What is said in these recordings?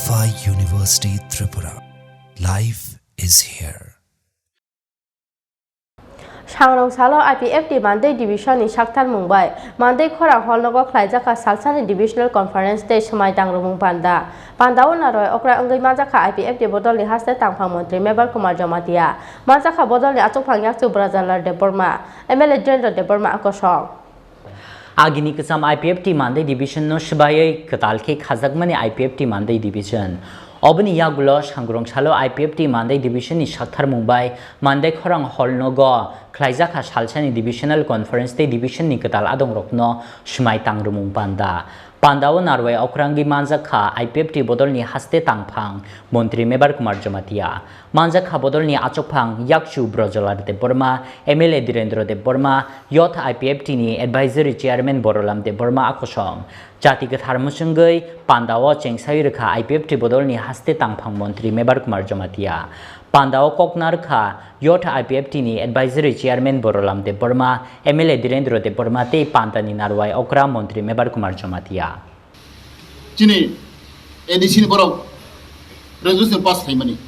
Alpha University Tripura. Life is here. Khorang salo IPFT Mandwi Division ni Saktharmung bai Mandwi Khorang hol Nogo khlaijaka Salsani Divisional Conference Day samai tangrumung Panda o naroi okra angai majaka IPFT bodol ni haste tangphang mantri Mebal Kumar Jamatia majaka bodol ni achukphang yakchu Brajalar Deborma MLA Jendra Deborma akosong Agini kesam IPFT Mandwi Division no sebagai ketalke khazakmani IPFT Mandwi Division Obani yagulo sangrong salo IPFT Mandwi Division ni Saktharmung bai Mandwi Khorang hol Nogo khlaijaka Salsani Divisional Conference Day Division ni ketal adong rokno smai tangrumung Panda o narwai okrangi manjaka IPFT bodol ni haste tangphang Mantri Mebal Kumar Jamatia manjaka bodol ni achokphang yakchu Brajalar Deborma MLA Direndra Deborma Youth IPFT ni Advisory Chairman Borolam Deborma akosong Jati Saktharmung Panda o chengsai rekha IPFT bodol ni haste tangphang Mantri Mebal Kumar Jamatia Panda o koknar kha Youth IPFT ni Advisory Chairman Borolam Deborma MLA Direndra Deborma te Panda ni narwai okra Mantri Mebal Kumar Jamatia Chini edition borok resolution pass khai mani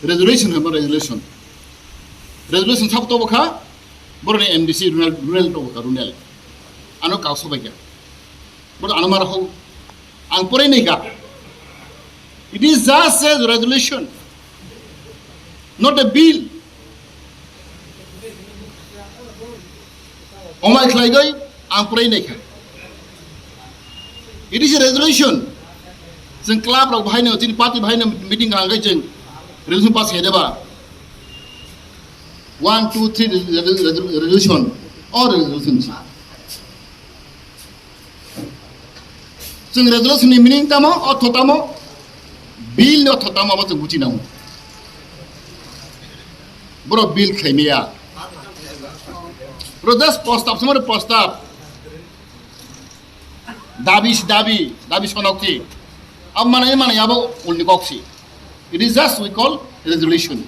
resolution thap to bokha borone MDC rural to bokha rural ano kauso baikya bor anamar ho ang pore nei ka it is just a resolution not a bill omai khlai gai ang pore nei ka It is a resolution. Jeng club rok bahai na jini party bahai na meeting kang kai jeng resolution pass hede ba. 1, 2, 3 resolution or resolutions. Jeng resolution ni meaning tamo or thotamo bill no thotamo ba jeng buci namu. Bro bill khaimia. Bro das postab semua postab. Dabi sonokti. Ab mana yabo ulni koksi. It is just we call resolution.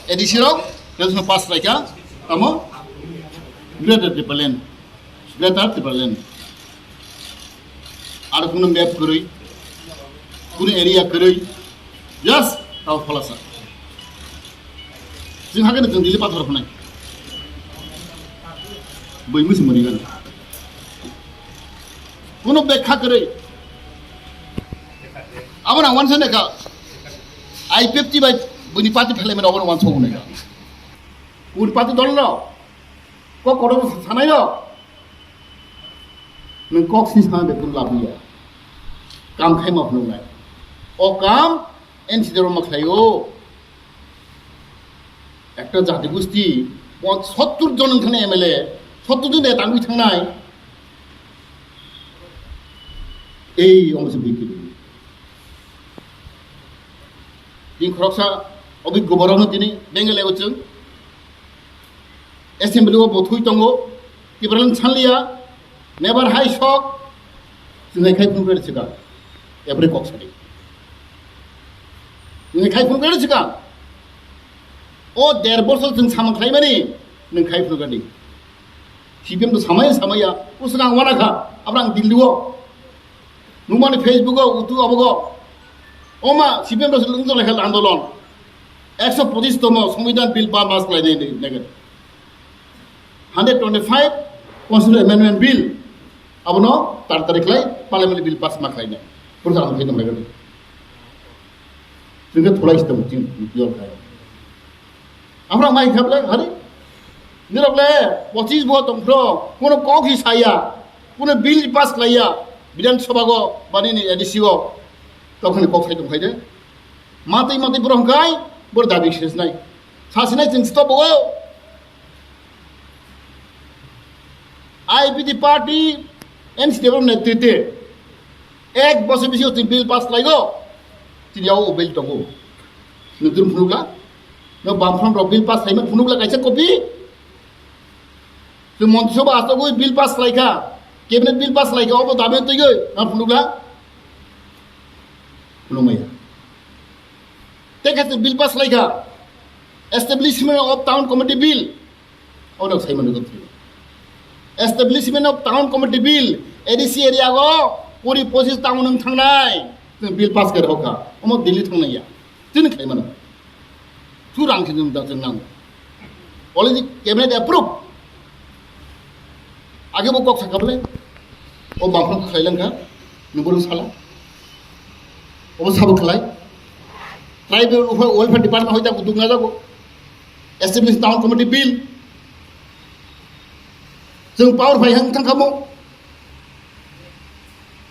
Edition of resolution pass like a tamo greater triple. Ar kuno map kurui, kuno area kurui. Yes, tau folasa. Jeng hagen jeng dili pathor phonai. Boi mus morigan. Kuno bekha kare amana wan sene ka IPFT bai buni party phele me obon wan so ne ka buni party dol lo ko kodo sanai lo nang kok si sa be kun labiya kam khai ma phnu nai o kam en sidero ma khlayo একটা জাতি গোষ্ঠী 70 জন এখানে MLA 70 জন তাঙ্গি থাংনাই এই অংশ বিক্রি তিন খরকসা অভিজ্ঞ বরণ তিনি বেঙ্গলে হচ্ছেন অ্যাসেম্বলি ও বথুই তঙ্গ কিবরন ছানলিয়া নেভার হাই শক তুমি খাই ফোন করেছে কা এবারে কক্সারি তুমি খাই ফোন করেছে কা ও 1.5 বছর जों সামন খাইমানি नों খাই ফোন করি সিপিএম তো সামাইয়া Usna ওয়ানাখা আব্রাং দিল্লিও Numani Facebook utu abogo oma CPM ro lungjo lekhal andolon 125 তম সংবিধান বিল বা মাস লাইনে নেগেট 125 constitutional amendment bill abono tar tarik lai parliament bill pass mak laine pursa am khidam legat singa thola istam tin biol khai amra mai khable hari niroble 25 bo tomro kono kokhi saya kono bill pass laiya বিধানসভা গো বানিনি ADC গো তখন cock খাইতো খাইদে মাতেই ব্রহ্মকাই বড় দাবি শেষ নাই সাসিনাই जों stop গো আইপিটি party NC develop নেতৃত্বে এক বছর বেশি হচ্ছে বিল পাস লাইগো তিনিয়াও বিল টগো নতুন ফুনুগলা ন বামফ্রন্ট র বিল পাস লাইমা ফুনুগলা কাইছে কপি তো মন্ত্রিসভা আসগো বিল পাস লাইখা Cabinet bill pass like all the damage to you, not Punugla. Punumaya. Take us the bill pass like a establishment of town committee bill. Out of Simon. Establishment of town committee bill. ADC area go, पूरी policy town नंग थांनाय जों bill pass कर होखा अम दिल्ली थांनाया जों खायमान तु रां जों जों नांगौ अलरेडी कैबिनेट अप्रूव आगे वो कॉक सकबले ओ बांफां खायलांखा नंबो साला ओ साबो खलाय ट्राइबल वेलफेयर डिपार्टमेंट होइता गुदुंगा जागो एस्टेब्लिश टाउन कमिटी बिल जों पावर फाइ हां थांखामो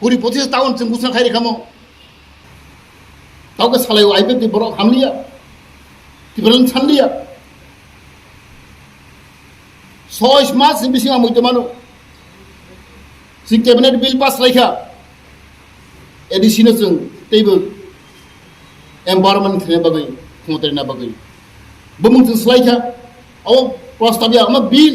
पूरी 25 टाउन जों गुसना खायरे खामो तावके सालायो आइपीएफटी बर' हामलिया तिबरन सानलिया 6 मास बिसिङा मैतमानो जि कैबिनेट बिल पास लायखा एडिशनल जों टेबल एनवायरनमेंट ने बागै खुंथायना बागै बमुं जों स्लायखा औ प्रस्ताबिया मा बिल